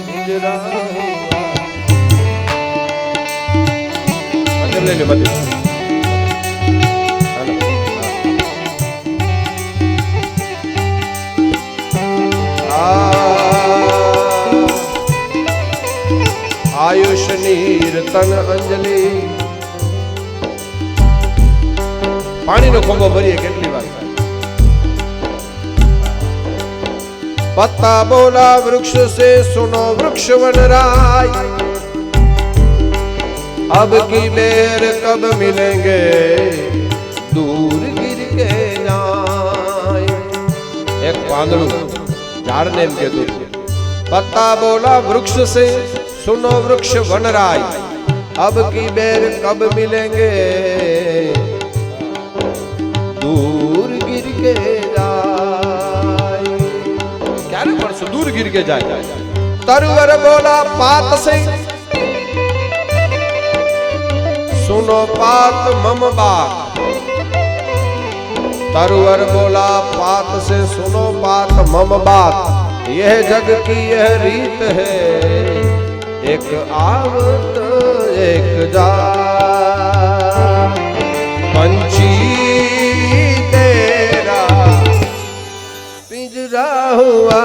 પિંજરા અંદર લઈ લે બધું આયુષ નીરતન અંજલિ પાણીનો ખોબો ભરીએ કેટલી વાર पत्ता बोला वृक्ष से सुनो वृक्ष वनराय अब की बेर कब मिलेंगे दूर गिर के जाए एक પાંદડું ઝાડને એમ કહેતું पत्ता बोला वृक्ष से सुनो वृक्ष वनराय अब की बेर कब मिलेंगे दूर गिर के जाए क्यारे परसो दूर गिर के जाए तरवर बोला पात से सुनो पात मम बात तरवर बोला पात से सुनो पात मम बात यह जग की यह रीत है एक आवत एक जा पंछी तेरा पिंजरा हुआ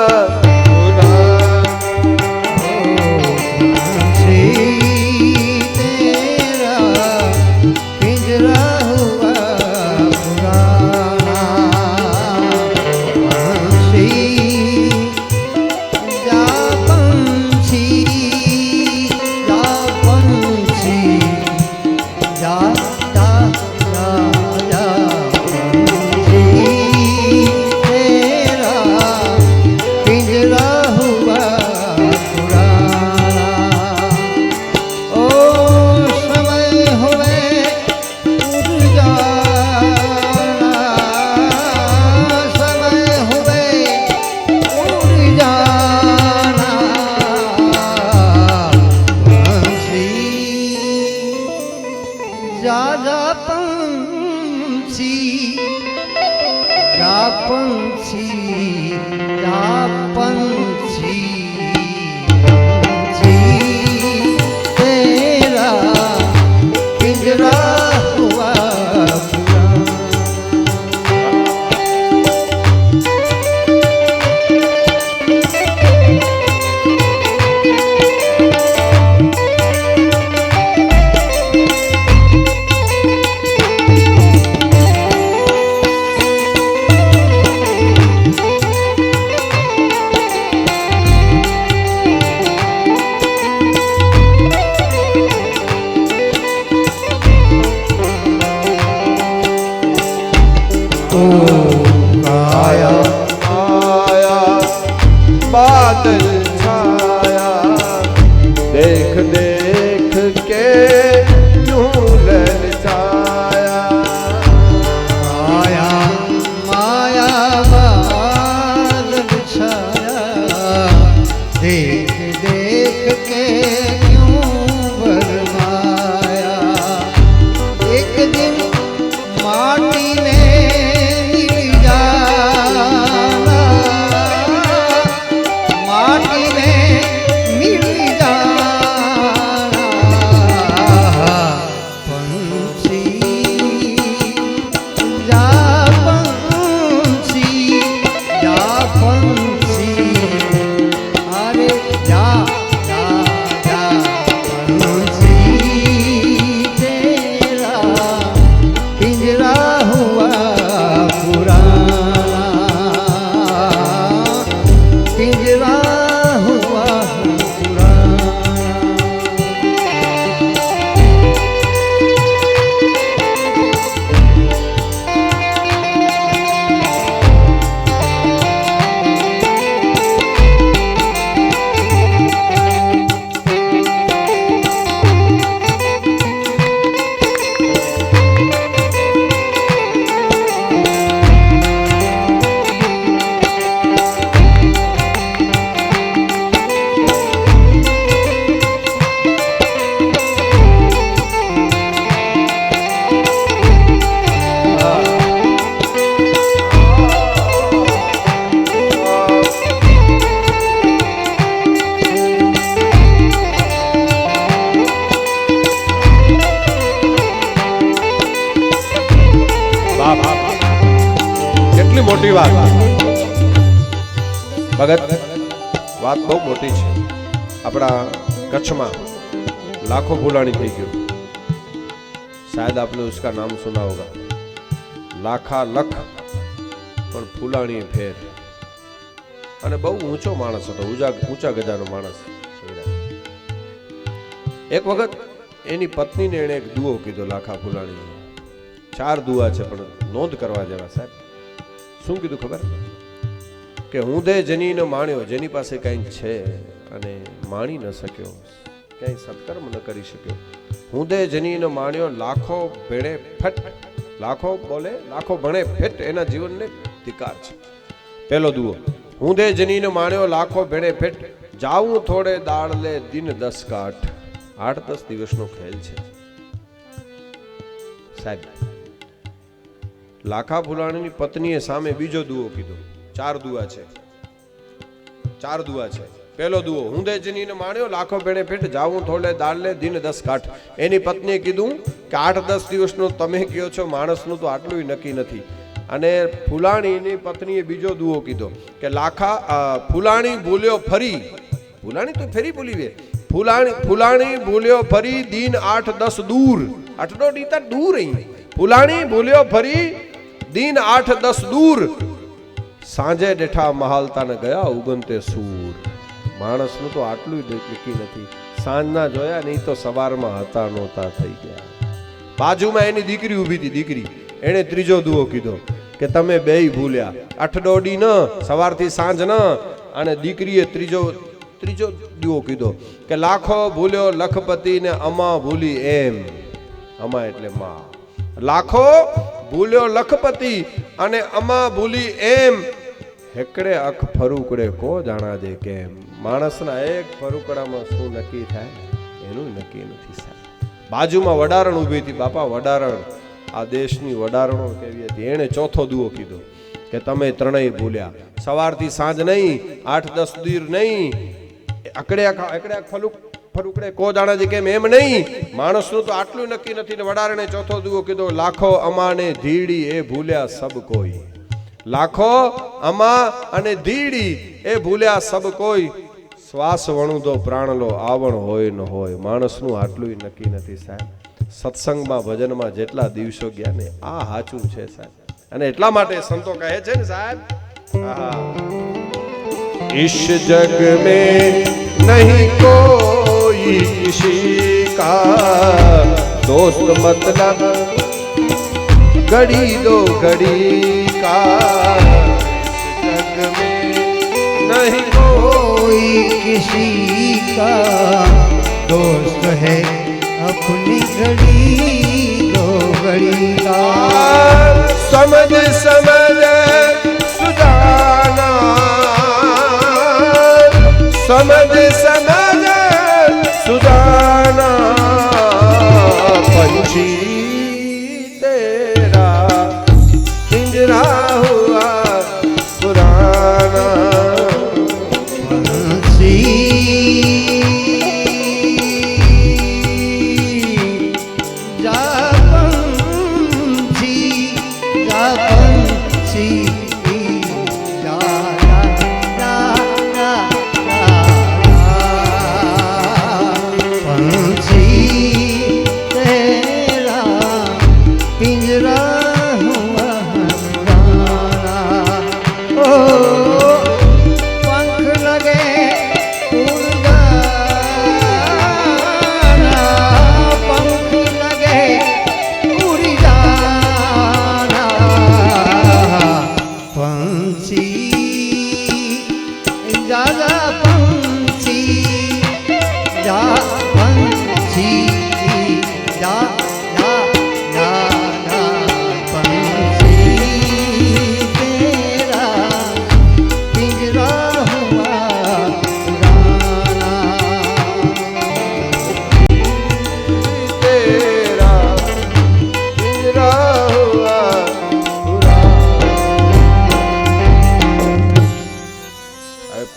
बादल छाया देख देख के झूलन छाया माया माया बादल छाया देख देख के क्यों बरमाया एक दिन माटी में કેટલી મોટી વાત ભગત, વાત બહુ મોટી છે. આપણા કચ્છમાં લાખો ફૂલાણી થઈ ગયું. શાયદ आपने उसका नाम सुना होगा. લાખા લખ પણ ફૂલાણી ફેર. અને બહુ ઊંચો માણસ હતો, ઊંચા ગજાનો માણસ. એક વખત એની પત્નીને એને એક દુઓ કીધો લાખા ફૂલાણી. 4 દુઆ છે પણ નોંધ કરવા જેવા સાહેબ. શું કીધું ખબર? કે હું દે જનીનો માણ્યો, જેની પાસે કંઈક છે અને માણી ન શક્યો, ક્યાંય સત્કર્મ ન કરી શક્યો. હું દે જનીનો માણ્યો, લાખો ભેણે ફટ. લાખો બોલે, લાખો ભણે ફેટ, એના જીવનને ધિકાર છે. પહેલો દુઓ, હું દે જનીનો માણ્યો, લાખો ભેણે ફેટ, જાવું થોડે દાળ લે દિન 10 કાઠ. 8-10 દિવસનો ખેલ છે સાહેબ. લાખા ફૂલાણીની પત્નીએ સામે બીજો દુઓ કીધો. 4 દુઆ છે, 4 દુઆ છે. પહેલો દુઓ, હું દે જનીને માણ્યો, લાખો ભેણે ફેટ, જાવું થોડે દાળ લે દિન 10 કાઠ. એની પત્નીએ કીધું કે 8-10 દિવસનો તમે કહો છો, માણસનું તો આટલું નક્કી નથી. અને ફૂલાણીની પત્નીએ બીજો દુઓ કીધો કે ફૂલાણી બોલ્યો ફરી. ફૂલાણી તો ફેરી બોલી વે. ફૂલાણી બોલ્યો ફરી દિન 8-10 દૂર. 8 ડીતા દૂર અહીં. ફૂલાણી બોલ્યો ફરી દિન 8-10 દૂર. સાંજે ડેઠા મહાલતાને ગયા ઉગનતે સૂર. માણસનું તો આટલું નક્કી નથી. સાંજના જોયા નહીં તો સવારમાં હતા નહોતા થઈ ગયા. બાજુમાં એની દીકરી ઊભી હતી. દીકરી એણે ત્રીજો દુઓ કીધો કે તમે બેય ભૂલ્યા. 8 દોડી ન, સવારથી સાંજ ન. અને દીકરીએ ત્રીજો દુઓ કીધો કે લાખો ભૂલ્યો લખપતિ ને અમા ભૂલી એમ. અમા એટલે માં. લાખો ભૂલ્યો લખપતિ અને અમા ભૂલી એમ. હેકડે અખ ફરુકડે કો જાણા દે કેમ. માણસના એક ફરુકડામાં શું નક્કી થાય એનું નક્કી નથી સાહેબ. બાજુમાં વડારણ ઊભી હતી. બાપા વડારણ, આ દેશની વડારણો કેવી હતી. એણે ચોથો દુઓ કીધો કે તમે ત્રણેય ભૂલ્યા. સવારથી સાંજ નહીં, 8-10 દીર નહીં, અકડે ફરુકડે કો જાણા દે કેમ એમ નહીં. માણસનું તો આટલું નક્કી નથી. ને વડારણે ચોથો દુઓ કીધો, લાખો અમાને ધીડી એ ભૂલ્યા સબ કોઈ. લાખો અમા અને ધીડી એ ભૂલ્યા સબ કોઈ. શ્વાસ વણુદો પ્રાણલો આવણ હોય ન હોય. માણસનું આટલું નક્કી નથી સાહેબ. સત્સંગમાં ભજનમાં જેટલા દિવસો ગયા ને આ સાચું છે સાહેબ. અને એટલા માટે સંતો કહે છે ને સાહેબ, इस जग में नहीं कोई किसी का दोस्त, मतलब घड़ी दो घड़ी का. जग में नहीं कोई किसी का दोस्त है अपनी घड़ी दो घड़ी का. समझ समझ सुजाना, समझ समझ सुजाना. पंछी तेरा पिंजरा हुआ पुराना.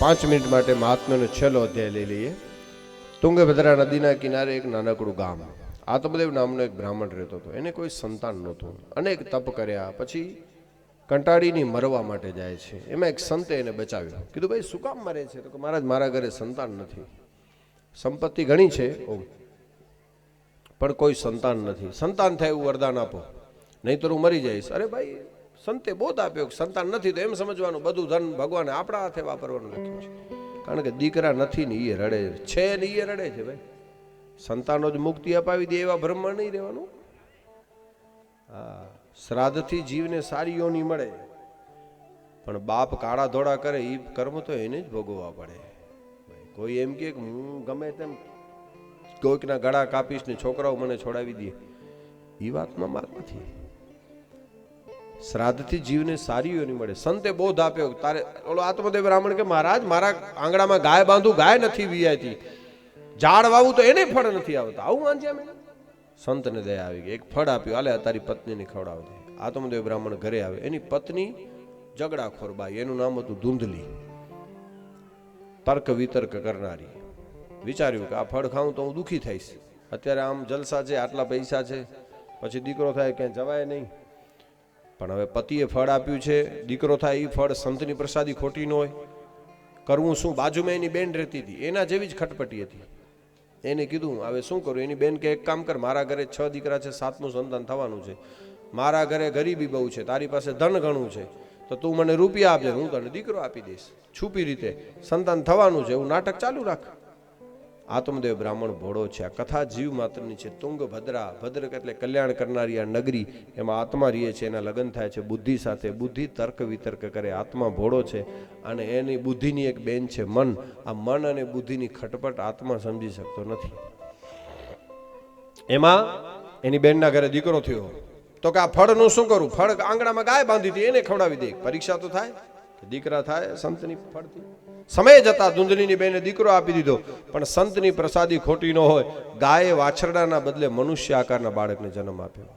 પાંચ મિનિટ માટે મહાત્માનો છેલ્લો અધ્યાય લઈ લઈએ. તુંગભદ્રા નદીના કિનારે એક નાનકડું ગામ. આત્મદેવ નામનો એક બ્રાહ્મણ રહેતો હતો. એને કોઈ સંતાન નહોતું. અનેક તપ કર્યા પછી કંટાળીની મરવા માટે જાય છે. એમાં એક સંતે એને બચાવ્યો. કીધું ભાઈ શું કામ મરે છે? તો કે મહારાજ મારા ઘરે સંતાન નથી, સંપત્તિ ઘણી છે ઓમ, પણ કોઈ સંતાન નથી. સંતાન થાય એવું વરદાન આપો, નહીં તો હું મરી જઈશ. અરે ભાઈ સંતે બોધ આપ્યો, સંતાન નથી તો એમ સમજવાનું બધું ધન ભગવાને આપણા હાથે વાપરવાનું લખ્યું છે. કારણ કે દીકરા નથી ને એ રડે છે ને એ રડે છે. ભાઈ સંતાનો જ મુક્તિ અપાવી દે એવા બ્રહ્મા નહીં રહેવાનું. હા, શ્રાદ્ધથી જીવને સારી યોની મળે, પણ બાપ કાળા ધોળા કરે એ કર્મ તો એને જ ભોગવવા પડે. કોઈ એમ કે હું ગમે તેમ કોઈકના ગળા કાપીશ ને છોકરાઓ મને છોડાવી દે, એ વાતમાં માર નથી. શ્રાદ્ધથી જીવને સારી યોની મળે. સંતે બોધ આપ્યો. તારે ઓલો આત્મદેવ બ્રાહ્મણ કે મહારાજ મારા આંગણામાં ગાય બાંધું, ગાય નથી વિયાતી, ઝાડ વાવું તો એને ફળ નથી આવતા, આવું વાંચ્યા મેં. સંતને દયા આવી ગઈ, એક ફળ આપ્યું, હાલે તારી પત્નીને ખવડાવ દે. આત્મદેવ બ્રાહ્મણ ઘરે આવે, એની પત્ની ઝઘડાખોર બાઈ, એનું નામ હતું ધૂંધલી, તર્ક વિતર્ક કરનારી. વિચાર્યું કે આ ફળ ખાઉં તો હું દુઃખી થઈશ, અત્યારે આમ જલસા છે, આટલા પૈસા છે, પછી દીકરો થાય ક્યાંય જવાય નહીં. પણ હવે પતિએ ફળ આપ્યું છે, દીકરો થાય એ ફળ સંતની પ્રસાદી ખોટી ન હોય, કરવું શું? બાજુમાં એની બેન રહેતી હતી, એના જેવી જ ખટપટી હતી. એને કીધું હવે શું કરું? એની બેન કે એક કામ કર, મારા ઘરે 6 દીકરા છે, 7મું સંતાન થવાનું છે, મારા ઘરે ગરીબી બહુ છે, તારી પાસે ધન ઘણું છે, તો તું મને રૂપિયા આપજે, હું તને દીકરો આપી દઈશ. છુપી રીતે સંતાન થવાનું છે એવું નાટક ચાલુ રાખ. આત્મદેવ બ્રાહ્મણ ભોળો છે. આ કથા જીવ માત્રની છે. તુંગભદ્રા, ભદ્રક એટલે કલ્યાણ કરનારી આ નગરી, એમાં આત્મા રહીએ છે, એના લગ્ન થાય છે બુદ્ધિ સાથે. બુદ્ધિ તર્ક વિતર્ક કરે, આત્મા ભોળો છે, અને એની બુદ્ધિની એક બેન છે મન. આ મન અને બુદ્ધિની ખટપટ આત્મા સમજી શકતો નથી. એમાં એની બેનના ઘરે દીકરો થયો, તો કે આ ફળનું શું કરું? ફળ આંગણામાં ગાય બાંધી હતી, એને ખવડાવી દે. પરીક્ષા તો થાય કે દીકરા થાય સંતની ફળથી. સમય જતા ધૂંધલીની બેને દીકરો આપી દીધો, પણ સંતની પ્રસાદી ખોટી ન હોય. ગાયે વાછરડાના બદલે મનુષ્ય આકારના બાળકને જન્મ આપ્યો.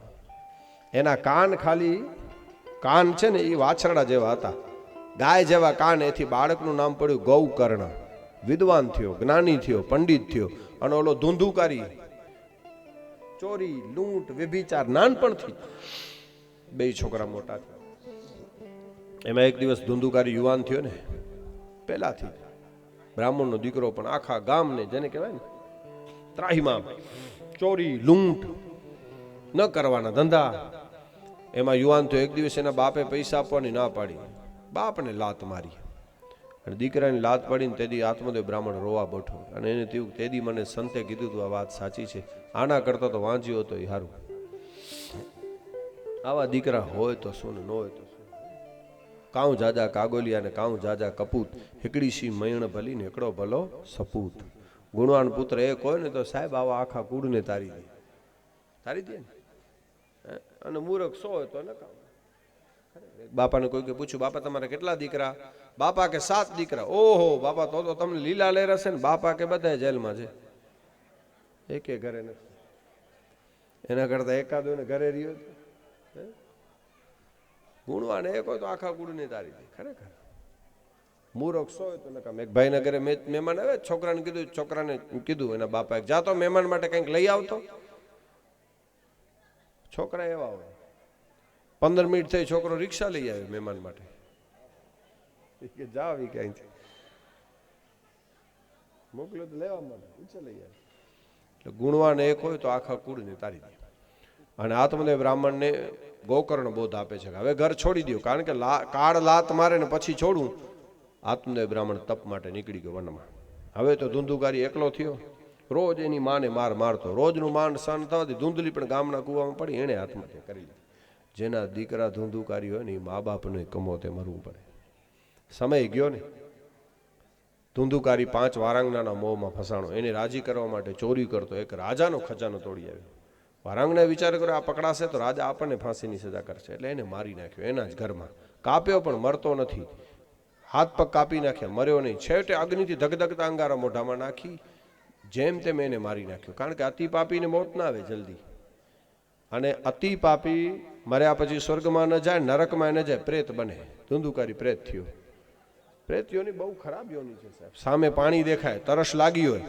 એના કાન ખાલી કાન છે ને એ વાછરડા જેવા હતા, ગાય જેવા કાન. એથી બાળકનું નામ પડ્યું ગૌકર્ણ. વિદ્વાન થયો, જ્ઞાની થયો, પંડિત થયો. અને ઓલો ધૂંધુકારી, ચોરી, લૂંટ, વ્યભિચાર નાનપણથી. 2 છોકરા મોટા થયા. એમાં એક દિવસ ધૂંધુકારી યુવાન થયો ને, પહેલાથી બ્રાહ્મણનો દીકરો, પણ આખા ગામને જેને કહેવાય ને ત્રાહીમામ, ચોરી લૂંટ ન કરવાના ધંધા. એમાં યુવાન તો એક દિવસ એના બાપે પૈસા આપવાની ના પાડી, બાપને લાત મારી, અને દીકરાની લાત પાડીને તેથી આત્મદેવ બ્રાહ્મણ રોવા બેઠો. અને એને થયું તેથી મને સંતે કીધું હતું આ વાત સાચી છે, આના કરતા તો વાંચ્યો હતો એ સારું. આવા દીકરા હોય તો શું ને ન હોય તો શું. કાઉ જાજા કાગોલિયા ને કાઉ જાજા કપૂત, હિકડી સી મયણ ભલી ને એકડો ભલો સપૂત. ગુણવાન પુત્ર એક હોય ને તો સાહેબ આવા આખા કુળને તારી દે ને. અને મૂર્ખ 100 હોય તો નકામ. બાપાને કોઈ કે પૂછ્યું, બાપા તમારે કેટલા દીકરા? બાપા કે 7 દીકરા. ઓહો બાપા, તો તમને લીલા લેર હશે ને. બાપા કે બધા જેલમાં છે, એકે ઘરે નથી. એના કરતા એકાદો ને ઘરે રહ્યો. ગુણવાન એક હોય તો આખા કુળને તારી દે. ખરેખર મૂર્ખ 100 હોય તો નકામ. એક ભાઈના ઘરે મહેમાન આવે, છોકરાને કીધું એના બાપા, જા તો મહેમાન માટે કંઈક લઈ આવતો. છોકરા એવા હોય, 15 મિનિટ થઈ, છોકરો રિક્ષા લઈ આવે મહેમાન માટે. જાવ ક્યાંય મોકલો તો લેવા માટે રિક્ષા લઈ આવે. એટલે ગુણવાન એક હોય તો આખા કુળને તારી દે. અને આત્મદેવ બ્રાહ્મણને ગોકર્ણ બોધ આપે છે, હવે ઘર છોડી દો, કારણ કે કાળ લાત મારે ને પછી છોડું. આત્મદેવ બ્રાહ્મણ તપ માટે નીકળી ગયો વનમાં. હવે તો ધૂંધુકારી એકલો થયો, રોજ એની માને માર મારતો. રોજનું માંડ સહન થવાથી ધૂંધલી પણ ગામના કૂવામાં પડી, એણે આત્મહત્યા કરી લીધી. જેના દીકરા ધૂંધુકારી હોય ને એ મા બાપને કમોતે મરવું પડે. સમય ગયો ને, ધૂંધુકારી 5 વારાંગનાના મોહમાં ફસાણો. એને રાજી કરવા માટે ચોરી કરતો, એક રાજાનો ખજાનો તોડી આવ્યો. વારાંગને વિચાર કર્યો આ પકડાશે તો રાજા આપણને ફાંસીની સજા કરશે, એટલે એને મારી નાખ્યો એના જ ઘરમાં. કાપ્યો પણ મરતો નથી, હાથ પગ કાપી નાખ્યા, મર્યો નહીં. છેવટે અગ્નિથી ધગધગતા અંગારા મોઢામાં નાખી જેમ તેમ એને મારી નાખ્યો. કારણ કે અતિ પાપીને મોત ના આવે જલ્દી, અને અતિ પાપી મર્યા પછી સ્વર્ગમાં ન જાય, નરકમાં ન જાય, પ્રેત બને. ધૂંધુકારી પ્રેત થયો. પ્રેત યોની બહુ ખરાબ યોની છે સાહેબ. સામે પાણી દેખાય, તરસ લાગી હોય,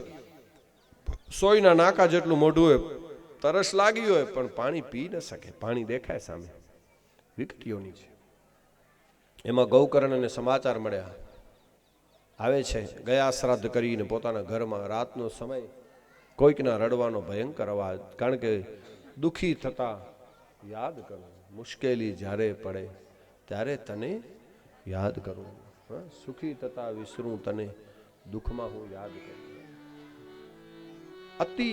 સોયના નાકા જેટલું મોઢું હોય, તરસ લાગી હોય પણ પાણી પી ન શકે. પાણી દેખાય સામે, વિકટ યોની છે. એમાં ગૌકર્ણને સમાચાર મળ્યા. આવે છે ગયા શ્રાદ્ધ કરીને પોતાના ઘરમાં રાતનો સમય, કોઈકના રડવાનો ભયંકર અવાજ. કારણ કે દુઃખી થતા યાદ કરું, મુશ્કેલી જ્યારે પડે ત્યારે તને યાદ કરું, સુખી થતા વિસરું તને, દુઃખમાં હું યાદ કરું. અતિ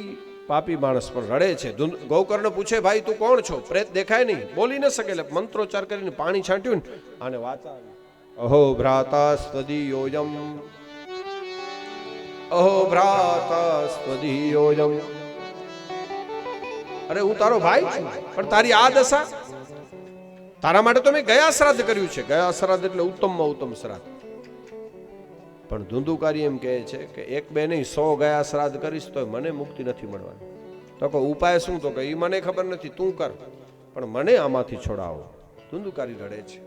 પાપી માણસ પણ રડે છે. ગૌકર્ણ પૂછે, ભાઈ તું કોણ છો? પ્રેત દેખાય નહીં, બોલી ન શકે. એટલે મંત્રોચ્ચાર કરીને પાણી છાંટ્યું ને અને વાચા, અહો ભ્રાતા સ્વદીયોયમ, અહો ભ્રાતા સ્વદીયોયમ. અરે હું તારો ભાઈ છું, પણ તારી આ દશા, તારા માટે તો મેં ગયા શ્રાદ્ધ કર્યું છે. ગયા શ્રાદ્ધ એટલે ઉત્તમમાં ઉત્તમ શ્રાદ્ધ. પણ ધુંધુકારી એમ કહે છે કે એક બે નહીં 100 ગયા શ્રાદ્ધ કરીશ તો મને મુક્તિ નથી મળવાની. તો કે ઉપાય શું? તો કે એ મને ખબર નથી, તું કર, પણ મને આમાંથી છોડાવો. ધુંધુકારી લડે છે.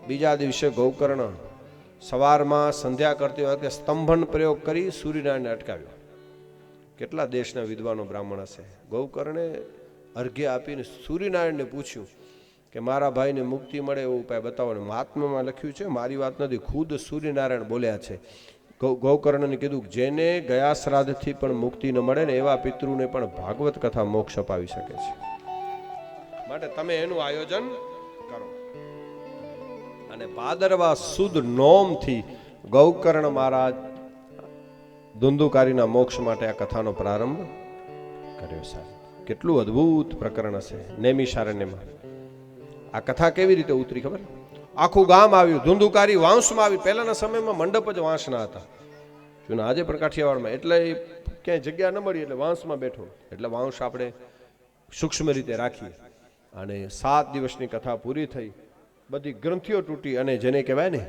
બીજા દિવસે ગૌકર્ણ સવારમાં સંધ્યા કરતી વખતે સ્તંભન પ્રયોગ કરી સૂર્યનારાયણને અટકાવ્યો. કેટલા દેશના વિદ્વાનો બ્રાહ્મણ હશે. ગૌકર્ણે અર્ઘ્ય આપીને સૂર્યનારાયણને પૂછ્યું કે મારા ભાઈને મુક્તિ મળે એવો ઉપાય બતાવો. ને મહાત્મામાં લખ્યું છે, મારી વાત નથી, ખુદ સૂર્યનારાયણ બોલ્યા છે. ગૌકર્ણને કીધું જેને ગયા શ્રાદ્ધથી પણ મુક્તિ ન મળે ને એવા પિતૃને પણ ભાગવત કથા મોક્ષ અપાવી શકે છે. માટે તમે એનું આયોજન કરો. અને ભાદરવા સુદ નોમથી ગૌકર્ણ મહારાજ ધુંધુકારીના મોક્ષ માટે આ કથાનો પ્રારંભ કર્યો. સાહેબ કેટલું અદ્ભુત પ્રકરણ હશે. નૈમિષારણ્યમાં આ કથા કેવી રીતે ઉતરી ખબર? આખું ગામ આવ્યું, ધુંધુકારી વાંસમાં આવી. પહેલાના સમયમાં મંડપ જ વાંસના હતા. જોને આજે પણ કાઠિયાવાડમાં એટલે ક્યાંય જગ્યા ન મળી એટલે વાંસમાં બેઠો. એટલે વાંસ આપણે સૂક્ષ્મ રીતે રાખીએ. અને 7 દિવસની કથા પૂરી થઈ, બધી ગ્રંથિઓ તૂટી અને જેને કહેવાય ને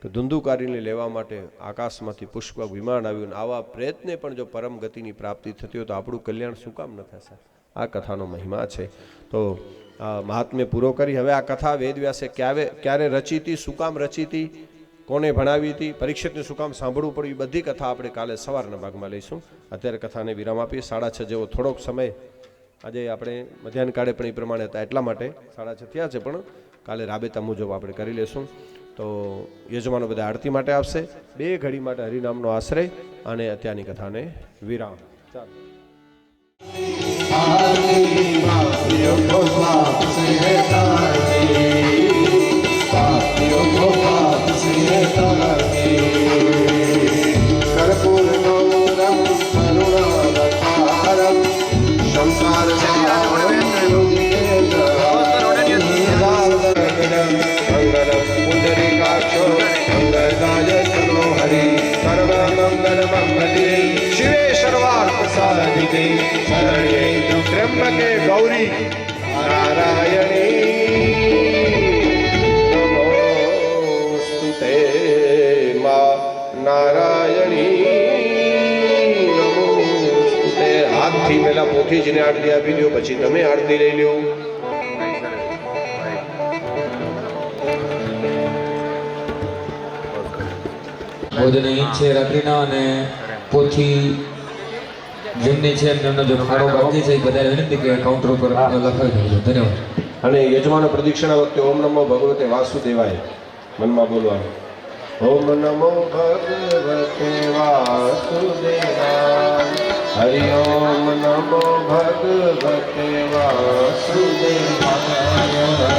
કે ધુંધુકારીને લેવા માટે આકાશમાંથી પુષ્પ વિમાન આવ્યું. આવા પ્રયત્ને પણ જો પરમ ગતિની પ્રાપ્તિ થતી હોય તો આપણું કલ્યાણ શું કામ ન થશે? આ કથાનો મહિમા છે. તો મહાત્મ્ય પૂરો કરી. હવે આ કથા વેદવ્યાસે ક્યારે રચી હતી, શું કામ રચી હતી, કોને ભણાવી હતી, પરીક્ષિતને શું કામ સાંભળવું પડ્યું, એ બધી કથા આપણે કાલે સવારના ભાગમાં લઈશું. અત્યારે કથાને વિરામ આપીએ. 6:30 જેવો થોડોક સમય આજે આપણે મધ્યાહન કાળે પણ એ પ્રમાણે હતા એટલા માટે 6:30 થયા છે, પણ કાલે રાબેતા મુજબ આપણે કરી લેશું. તો યજમાનો બધા આરતી માટે આપશે. 2 ઘડી માટે હરિનામનો આશ્રય અને અત્યારની કથાને વિરામ. ચાલો. त्र्यंबके गौरी नारायणी नमोस्तुते मां नारायणी नमोस्तुते. હાથથી પેલા પોથીજીને આરતી આપી દો, પછી તમે આરતી લઈ લો. ભોજન છે રાત્રિના અને પોથી જેમને છે એમનો જો ખાડો બાકી છે એ બધા વિનંતી કે કાઉન્ટર ઉપર લખાવી દેજો. ધન્યવાદ. અને યજમાનો પ્રદક્ષિણા વખતે ઓમ નમો ભગવતે વાસુદેવાય મનમાં બોલવાનું. ઓમ નમો ભગવતે વાસુદેવાય, હરિ ઓમ નમો ભગવતે વાસુદેવાય,